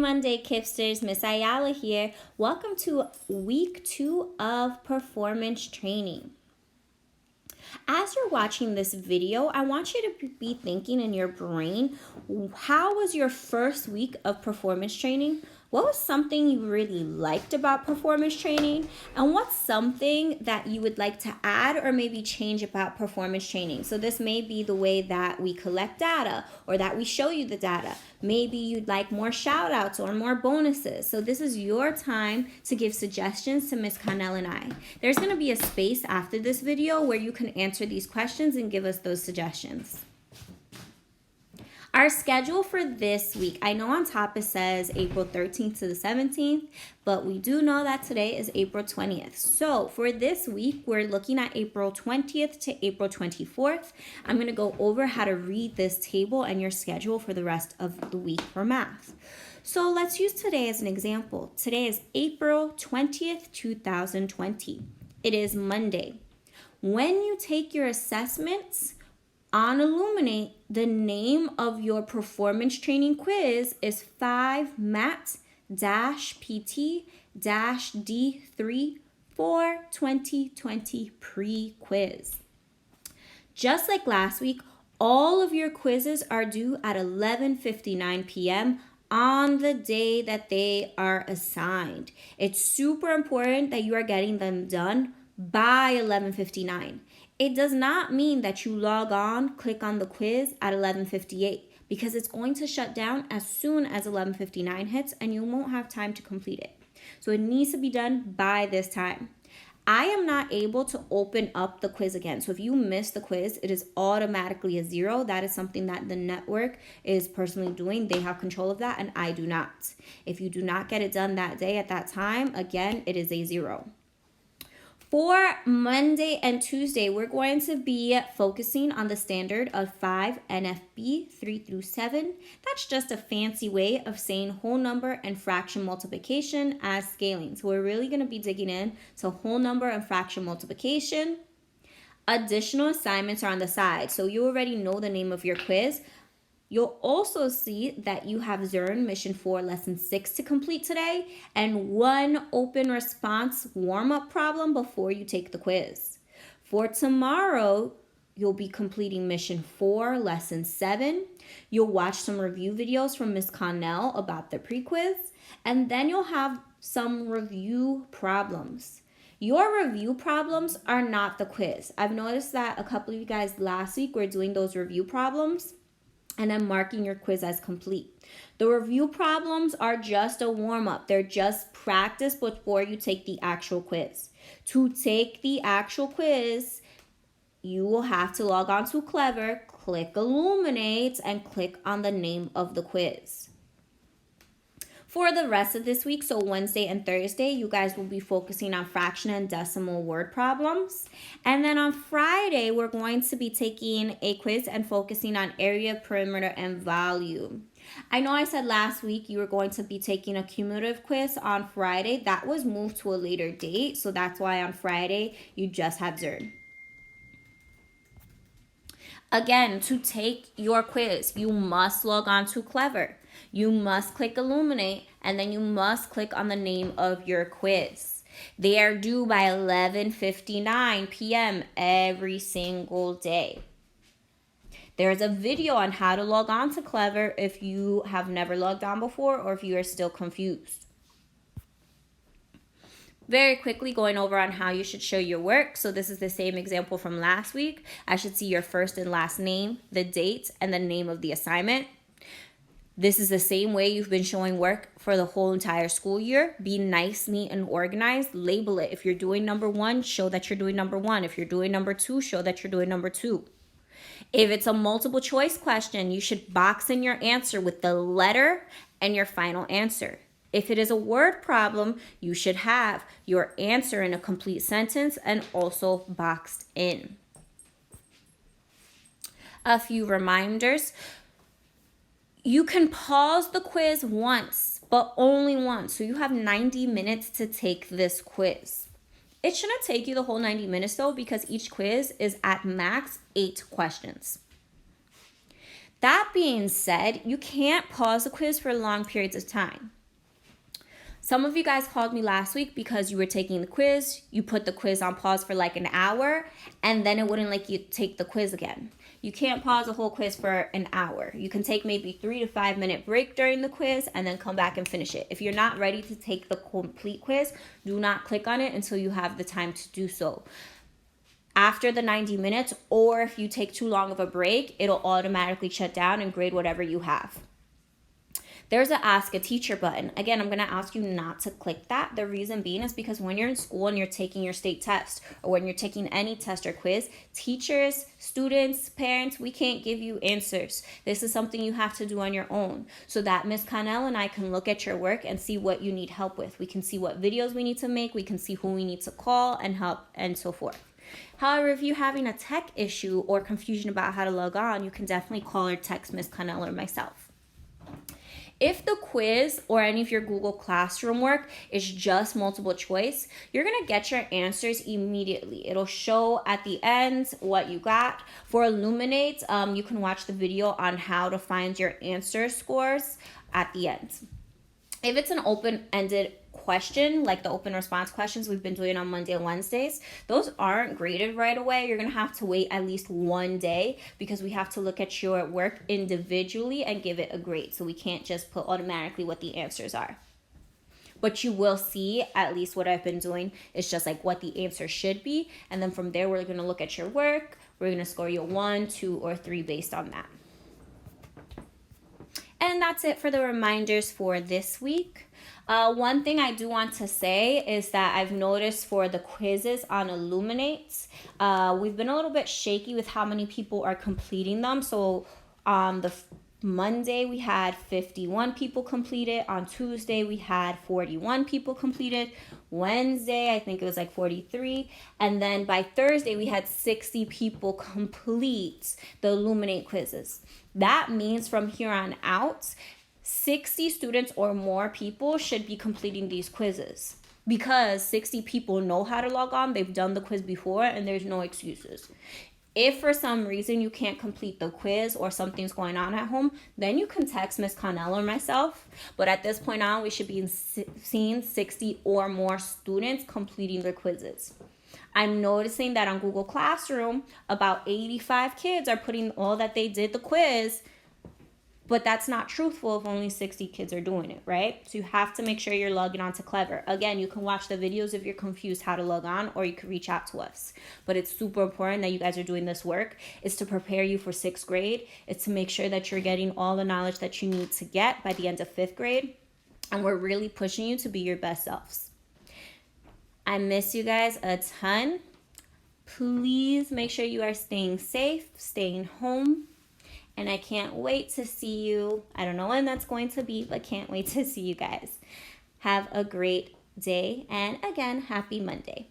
Monday, Kipsters. Miss Ayala here. Welcome to week 2 of performance training. As you're watching this video, I want you to be thinking in your brain, how was your first week of performance training? What was something you really liked about performance training? And what's something that you would like to add or maybe change about performance training? So this may be the way that we collect data or that we show you the data. Maybe you'd like more shout outs or more bonuses. So this is your time to give suggestions to Miss Connell and I. There's going to be a space after this video where you can answer these questions and give us those suggestions. Our schedule for this week, I know on top it says April 13th to the 17th, but we do know that today is April 20th. So for this week, we're looking at April 20th to April 24th. I'm going to go over how to read this table and your schedule for the rest of the week for math. So let's use today as an example. Today is April 20th, 2020. It is Monday. When you take your assessments, on Elluminate, the name of your performance training quiz is 5 MAT-PT-D3 for 2020 pre-quiz. Just like last week, all of your quizzes are due at 11:59 p.m. on the day that they are assigned. It's super important that you are getting them done by 11:59. It does not mean that you log on, click on the quiz at 11:58 because it's going to shut down as soon as 11:59 hits and you won't have time to complete it. So it needs to be done by this time. I am not able to open up the quiz again. So if you miss the quiz, it is automatically a 0. That is something that the network is personally doing. They have control of that and I do not. If you do not get it done that day at that time, again, it is a 0. For Monday and Tuesday, we're going to be focusing on the standard of 5 NFB 3 through 7. That's just a fancy way of saying whole number and fraction multiplication as scaling. So we're really going to be digging in to whole number and fraction multiplication. Additional assignments are on the side. So you already know the name of your quiz. You'll also see that you have Zern Mission 4 Lesson 6 to complete today and 1 open response warm-up problem before you take the quiz. For tomorrow, you'll be completing Mission 4 Lesson 7. You'll watch some review videos from Miss Connell about the pre-quiz, and then you'll have some review problems. Your review problems are not the quiz. I've noticed that a couple of you guys last week were doing those review problems, and I'm marking your quiz as complete. The review problems are just a warm-up. They're just practice before you take the actual quiz. To take the actual quiz, you will have to log on to Clever, click Elluminate, and click on the name of the quiz. For the rest of this week, so Wednesday and Thursday, you guys will be focusing on fraction and decimal word problems. And then on Friday, we're going to be taking a quiz and focusing on area, perimeter, and volume. I know I said last week you were going to be taking a cumulative quiz on Friday. That was moved to a later date, so that's why on Friday you just have Zern. Again, to take your quiz, you must log on to Clever. You must click Elluminate, and then you must click on the name of your quiz. They are due by 11:59 p.m. every single day. There's a video on how to log on to Clever if you have never logged on before or if you are still confused. Very quickly going over on how you should show your work. So this is the same example from last week. I should see your first and last name, the date, and the name of the assignment. This is the same way you've been showing work for the whole entire school year. Be nice, neat, and organized. Label it. If you're doing number 1, show that you're doing number 1. If you're doing number 2, show that you're doing number 2. If it's a multiple choice question, you should box in your answer with the letter and your final answer. If it is a word problem, you should have your answer in a complete sentence and also boxed in. A few reminders. You can pause the quiz once, but only once. So you have 90 minutes to take this quiz. It shouldn't take you the whole 90 minutes though, because each quiz is at max 8 questions. That being said, you can't pause the quiz for long periods of time. Some of you guys called me last week because you were taking the quiz. You put the quiz on pause for like an hour, and then it wouldn't let you take the quiz again. You can't pause the whole quiz for an hour. You can take maybe 3 to 5 minute break during the quiz and then come back and finish it. If you're not ready to take the complete quiz, do not click on it until you have the time to do so. After the 90 minutes, or if you take too long of a break, it'll automatically shut down and grade whatever you have. There's an Ask a Teacher button. Again, I'm going to ask you not to click that. The reason being is because when you're in school and you're taking your state test, or when you're taking any test or quiz, teachers, students, parents, we can't give you answers. This is something you have to do on your own, so that Ms. Connell and I can look at your work and see what you need help with. We can see what videos we need to make. We can see who we need to call and help, and so forth. However, if you're having a tech issue or confusion about how to log on, you can definitely call or text Ms. Connell or myself. If the quiz or any of your Google Classroom work is just multiple choice, you're going to get your answers immediately. It'll show at the end what you got. For Illuminate, you can watch the video on how to find your answer scores at the end. If it's an open-ended question, like the open response questions we've been doing on Monday and Wednesdays, those aren't graded right away. You're going to have to wait at least one day because we have to look at your work individually and give it a grade. So we can't just put automatically what the answers are. But you will see, at least what I've been doing, is just like what the answer should be. And then from there, we're going to look at your work. We're going to score you a 1, 2, or 3 based on that. And that's it for the reminders for this week. One thing I do want to say is that I've noticed for the quizzes on Illuminate, we've been a little bit shaky with how many people are completing them. So the Monday we had 51 people completed. On Tuesday we had 41 people completed. Wednesday I think it was like 43. And then by Thursday we had 60 people complete the Illuminate quizzes. That means from here on out, 60 students or more people should be completing these quizzes, because 60 people know how to log on, they've done the quiz before, and there's no excuses. If for some reason you can't complete the quiz or something's going on at home, then you can text Ms. Connell or myself. But at this point on, we should be seeing 60 or more students completing their quizzes. I'm noticing that on Google Classroom, about 85 kids are putting all that they did the quiz, but that's not truthful if only 60 kids are doing it, right? So you have to make sure you're logging on to Clever. Again, you can watch the videos if you're confused how to log on, or you can reach out to us. But it's super important that you guys are doing this work. It's to prepare you for 6th grade. It's to make sure that you're getting all the knowledge that you need to get by the end of 5th grade. And we're really pushing you to be your best selves. I miss you guys a ton. Please make sure you are staying safe, staying home. And I can't wait to see you. I don't know when that's going to be, but can't wait to see you guys. Have a great day. And again, happy Monday.